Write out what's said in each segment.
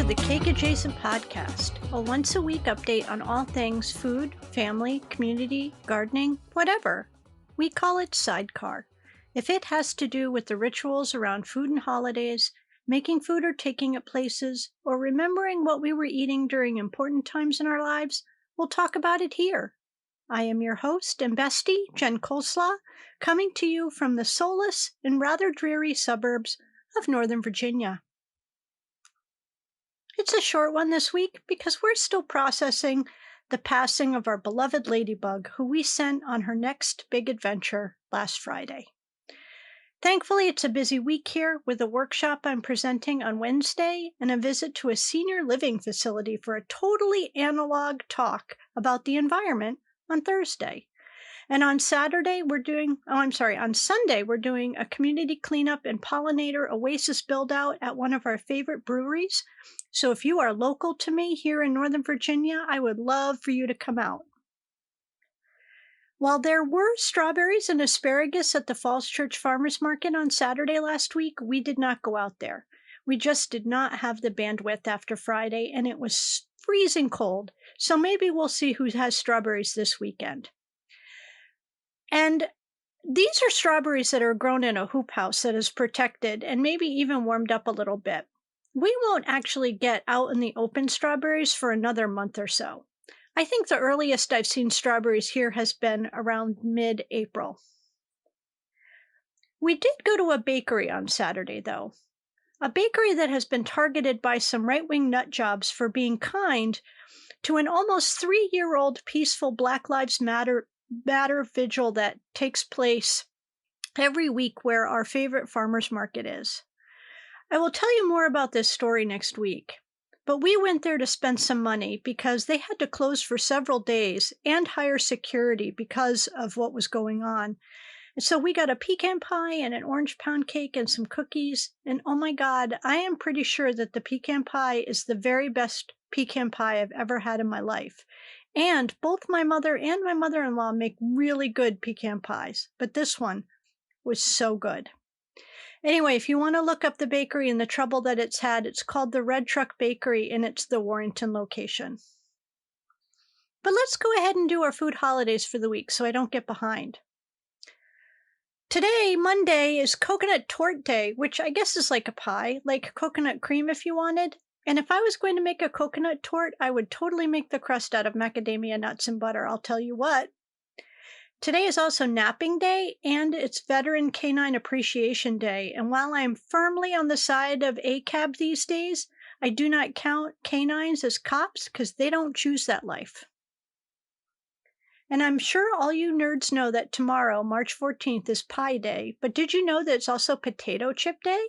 to the Cake Adjacent Podcast, a once-a-week update on all things food, family, community, gardening, whatever. We call it SideCar. If it has to do with the rituals around food and holidays, making food or taking it places, or remembering what we were eating during important times in our lives, we'll talk about it here. I am your host and bestie, Jen Coleslaw, coming to you from the soulless and rather dreary suburbs of Northern Virginia. It's a short one this week because we're still processing the passing of our beloved ladybug, who we sent on her next big adventure last Friday. Thankfully, it's a busy week here with a workshop I'm presenting on Wednesday and a visit to a senior living facility for a totally analog talk about the environment on Thursday. And on Sunday, we're doing a community cleanup and pollinator oasis build out at one of our favorite breweries. So if you are local to me here in Northern Virginia, I would love for you to come out. While there were strawberries and asparagus at the Falls Church Farmers Market on Saturday last week, we did not go out there. We just did not have the bandwidth after Friday, and it was freezing cold. So maybe we'll see who has strawberries this weekend. And these are strawberries that are grown in a hoop house that is protected and maybe even warmed up a little bit. We won't actually get out in the open strawberries for another month or so. I think the earliest I've seen strawberries here has been around mid-April. We did go to a bakery on Saturday, though. A bakery that has been targeted by some right-wing nut jobs for being kind to an almost 3-year-old peaceful Black Lives Matter vigil that takes place every week where our favorite farmers market is. I will tell you more about this story next week, but we went there to spend some money because they had to close for several days and hire security because of what was going on. And so we got a pecan pie and an orange pound cake and some cookies, and oh my God, I am pretty sure that the pecan pie is the very best pecan pie I've ever had in my life. And both my mother and my mother-in-law make really good pecan pies, but this one was so good. Anyway, if you want to look up the bakery and the trouble that it's had, it's called the Red Truck Bakery, and it's the Warrenton location. But let's go ahead and do our food holidays for the week so I don't get behind. Today, Monday, is Coconut Torte Day, which I guess is like a pie, like coconut cream if you wanted. And if I was going to make a coconut torte, I would totally make the crust out of macadamia nuts and butter, I'll tell you what. Today is also Napping Day, and it's Veteran Canine Appreciation Day. And while I am firmly on the side of ACAB these days, I do not count canines as cops because they don't choose that life. And I'm sure all you nerds know that tomorrow, March 14th, is Pie Day, but did you know that it's also Potato Chip Day?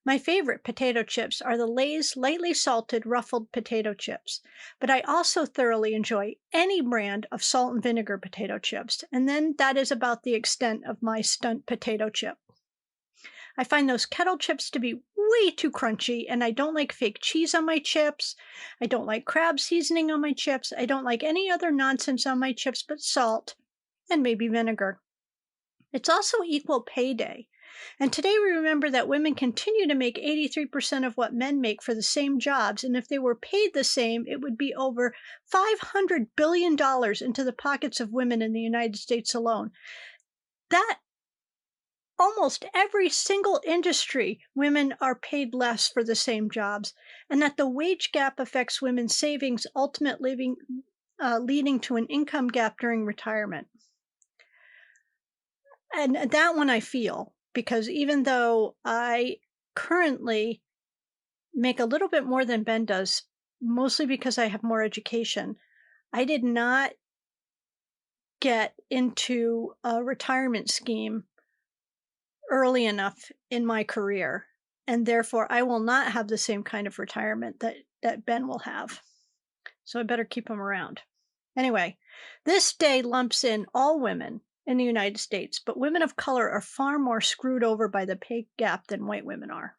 My favorite potato chips are the Lay's lightly salted ruffled potato chips, but I also thoroughly enjoy any brand of salt and vinegar potato chips, and then that is about the extent of my stunt potato chip. I find those kettle chips to be way too crunchy, and I don't like fake cheese on my chips. I don't like crab seasoning on my chips. I don't like any other nonsense on my chips but salt and maybe vinegar. It's also Equal Pay Day. And today we remember that women continue to make 83% of what men make for the same jobs, and if they were paid the same, it would be over $500 billion into the pockets of women in the United States alone. That almost every single industry, women are paid less for the same jobs, and that the wage gap affects women's savings, ultimately leading to an income gap during retirement. And that one I feel. Because even though I currently make a little bit more than Ben does, mostly because I have more education, I did not get into a retirement scheme early enough in my career. And therefore, I will not have the same kind of retirement that Ben will have. So I better keep him around. Anyway, this day lumps in all women in the United States, but women of color are far more screwed over by the pay gap than white women are.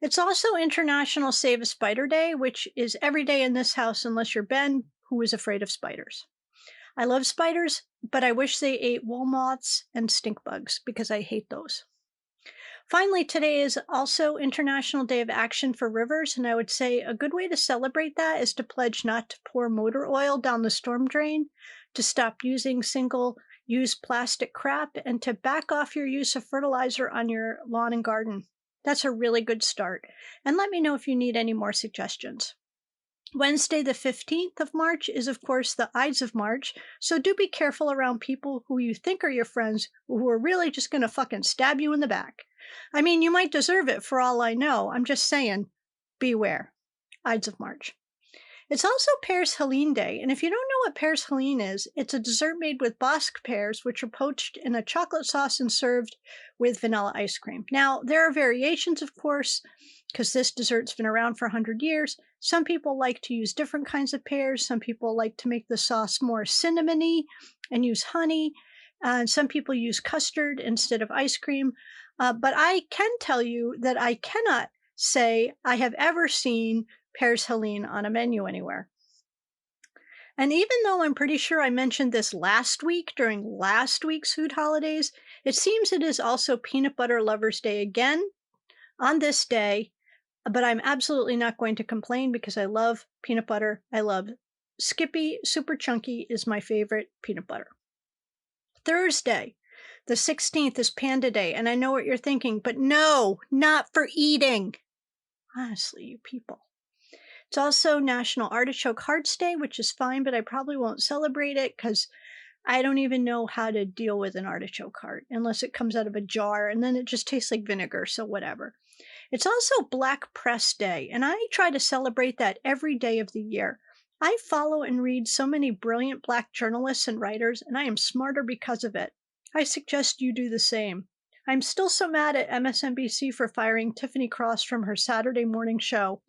It's also International Save a Spider Day, which is every day in this house unless you're Ben, who is afraid of spiders. I love spiders, but I wish they ate wall moths and stink bugs because I hate those. Finally, today is also International Day of Action for Rivers, and I would say a good way to celebrate that is to pledge not to pour motor oil down the storm drain, to stop using single-use plastic crap, and to back off your use of fertilizer on your lawn and garden. That's a really good start. And let me know if you need any more suggestions. Wednesday, the 15th of March, is of course the Ides of March, so do be careful around people who you think are your friends who are really just going to fucking stab you in the back. I mean, you might deserve it for all I know. I'm just saying, beware. Ides of March. It's also Pears Helene Day, and if you don't know what Pears Helene is, it's a dessert made with Bosc pears, which are poached in a chocolate sauce and served with vanilla ice cream. Now, there are variations, of course, because this dessert's been around for 100 years. Some people like to use different kinds of pears. Some people like to make the sauce more cinnamony and use honey. And some people use custard instead of ice cream. But I can tell you that I cannot say I have ever seen Pears Helene on a menu anywhere. And even though I'm pretty sure I mentioned this last week during last week's food holidays, it seems it is also Peanut Butter Lovers Day again on this day. But I'm absolutely not going to complain because I love peanut butter. I love Skippy. Super Chunky is my favorite peanut butter. Thursday, the 16th, is Panda Day. And I know what you're thinking, but no, not for eating. Honestly, you people. It's also National Artichoke Hearts Day, which is fine, but I probably won't celebrate it because I don't even know how to deal with an artichoke heart unless it comes out of a jar, and then it just tastes like vinegar, so whatever. It's also Black Press Day, and I try to celebrate that every day of the year. I follow and read so many brilliant Black journalists and writers, and I am smarter because of it. I suggest you do the same. I'm still so mad at MSNBC for firing Tiffany Cross from her Saturday morning show.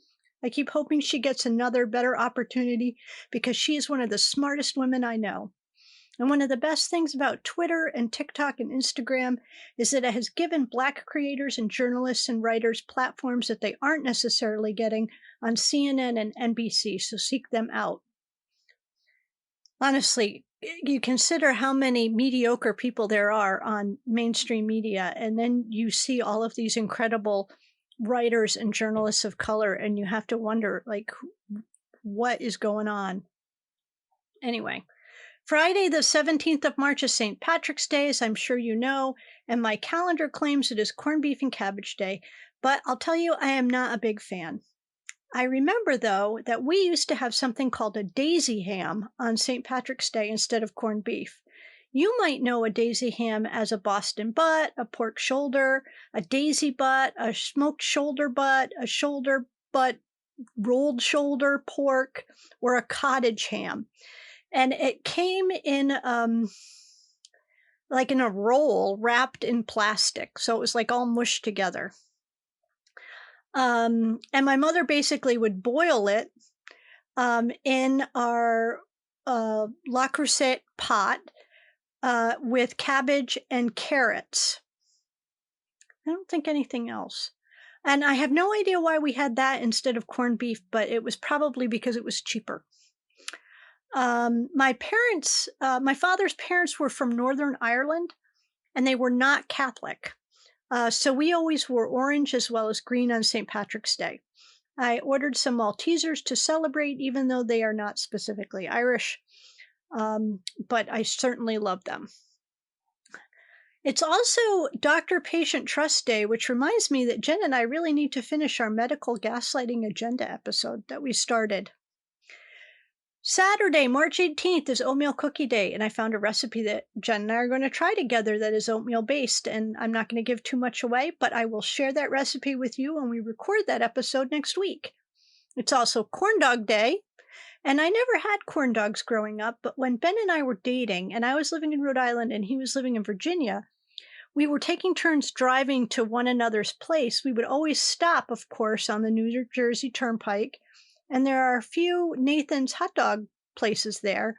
I keep hoping she gets another better opportunity because she is one of the smartest women I know. And one of the best things about Twitter and TikTok and Instagram is that it has given Black creators and journalists and writers platforms that they aren't necessarily getting on CNN and NBC, so seek them out. Honestly, you consider how many mediocre people there are on mainstream media, and then you see all of these incredible writers and journalists of color, and you have to wonder, like, what is going on? Anyway. Friday, the 17th of March, is St. Patrick's Day, as I'm sure you know, and my calendar claims it is Corned Beef and Cabbage Day, but I'll tell you, I am not a big fan. I remember, though, that we used to have something called a daisy ham on St. Patrick's Day instead of corned beef. You might know a daisy ham as a Boston butt, a pork shoulder, a daisy butt, a smoked shoulder butt, a shoulder butt, rolled shoulder pork, or a cottage ham. And it came in like in a roll wrapped in plastic. So it was like all mushed together. And my mother basically would boil it in our Le Creuset pot with cabbage and carrots. I don't think anything else. And I have no idea why we had that instead of corned beef, but it was probably because it was cheaper. My father's parents were from Northern Ireland, and they were not Catholic. So we always wore orange as well as green on St. Patrick's Day. I ordered some Maltesers to celebrate, even though they are not specifically Irish, but I certainly love them. It's also Doctor-Patient Trust Day, which reminds me that Jen and I really need to finish our medical gaslighting agenda episode that we started. Saturday, March 18th, is Oatmeal Cookie Day, and I found a recipe that Jen and I are going to try together that is oatmeal-based, and I'm not going to give too much away, but I will share that recipe with you when we record that episode next week. It's also Corn Dog Day, and I never had corn dogs growing up, but when Ben and I were dating, and I was living in Rhode Island and he was living in Virginia, we were taking turns driving to one another's place. We would always stop, of course, on the New Jersey Turnpike, and there are a few Nathan's hot dog places there,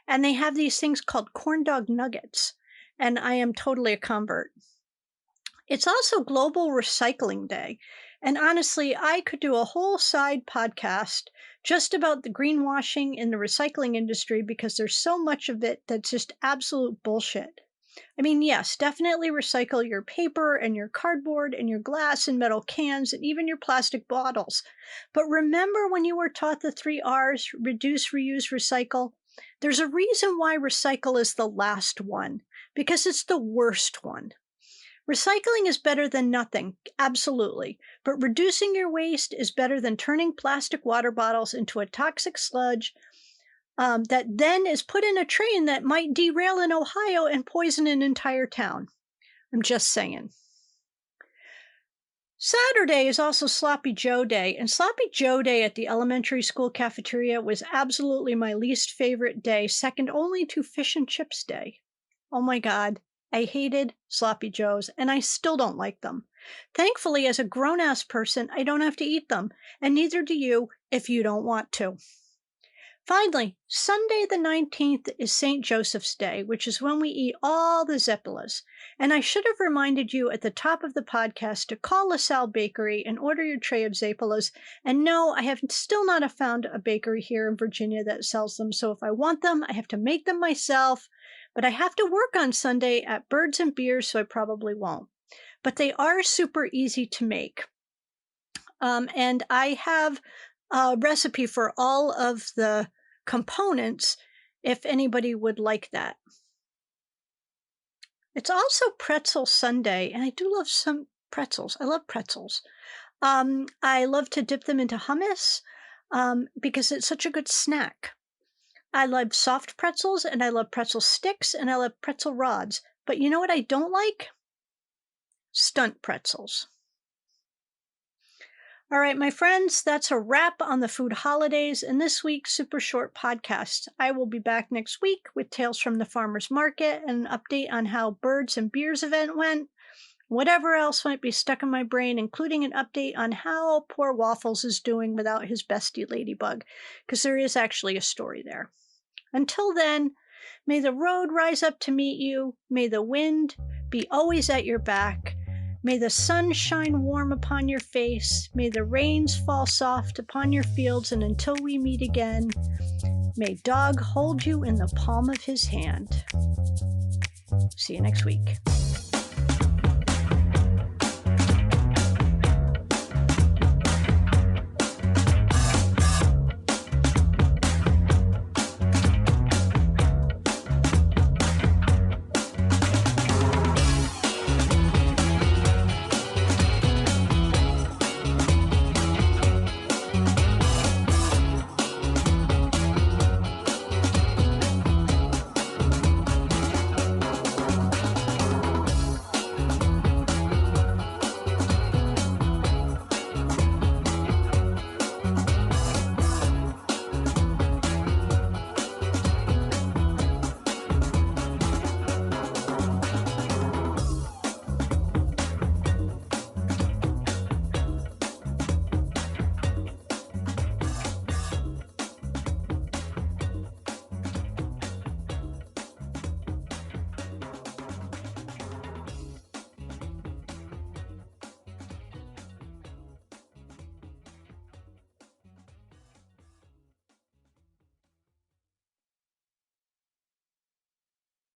and they have these things called corn dog nuggets, and I am totally a convert. It's also Global Recycling Day, and honestly, I could do a whole side podcast just about the greenwashing in the recycling industry because there's so much of it that's just absolute bullshit. I mean, yes, definitely recycle your paper and your cardboard and your glass and metal cans and even your plastic bottles. But remember when you were taught the three R's: reduce, reuse, recycle? There's a reason why recycle is the last one, because it's the worst one. Recycling is better than nothing, absolutely. But reducing your waste is better than turning plastic water bottles into a toxic sludge that then is put in a train that might derail in Ohio and poison an entire town. I'm just saying. Saturday is also Sloppy Joe Day, and Sloppy Joe Day at the elementary school cafeteria was absolutely my least favorite day, second only to Fish and Chips Day. Oh my God, I hated Sloppy Joes, and I still don't like them. Thankfully, as a grown-ass person, I don't have to eat them, and neither do you if you don't want to. Finally, Sunday the 19th is St. Joseph's Day, which is when we eat all the Zeppoles. And I should have reminded you at the top of the podcast to call LaSalle Bakery and order your tray of Zeppoles. And no, I have still not found a bakery here in Virginia that sells them. So if I want them, I have to make them myself. But I have to work on Sunday at Birds and Beer, so I probably won't. But they are super easy to make. And I have a recipe for all of the components if anybody would like that. It's also Pretzel Sunday, and I do love some pretzels. I love pretzels. I love to dip them into hummus because it's such a good snack. I love soft pretzels, and I love pretzel sticks, and I love pretzel rods. But you know what I don't like? Stunt pretzels. All right, my friends, that's a wrap on the food holidays and this week's super short podcast. I will be back next week with Tales from the Farmer's Market and an update on how Birds and Beers event went, whatever else might be stuck in my brain, including an update on how poor Waffles is doing without his bestie Ladybug, because there is actually a story there. Until then, may the road rise up to meet you, may the wind be always at your back, may the sun shine warm upon your face, may the rains fall soft upon your fields, and until we meet again, may Dog hold you in the palm of his hand. See you next week.